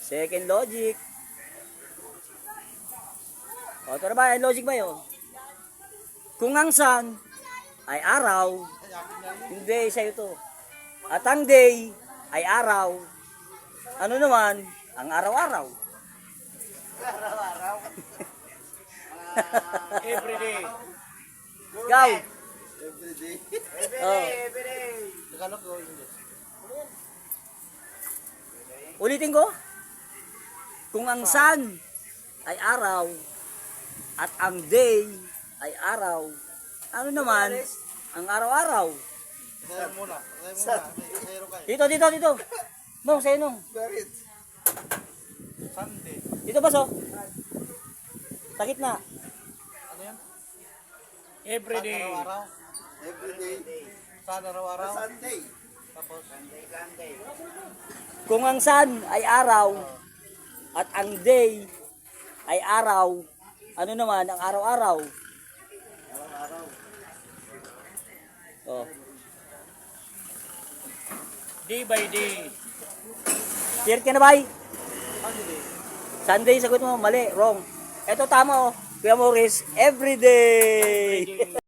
Second logic. O, ito na ba? Yung logic ba yun? Kung ang sun ay araw, hindi, sa'yo to. At ang day ay araw, ano naman, ang araw-araw. Araw-araw. Everyday. Ikaw. Everyday. Oh. Everyday. Tagalog o English? Ulitin ko. Kung ang sun ay araw at ang day ay araw, ano naman ang araw-araw? Sa'yo muna. Sa'yo kayo. Dito. Nung, sa'yo nung. Merit. Sunday. Dito ba so? Sa gitna. Ano yan? Everyday. Araw-araw. Everyday. Saan araw-araw? Sunday. Tapos, Kung ang sun ay araw at ang day ay araw, ano naman ang araw-araw? Araw-araw. Oh. Day by day. Clear ka na ba? Sunday, sagot mo. Mali, wrong. Ito tama oh. Kuya Morris, everyday. Everyday.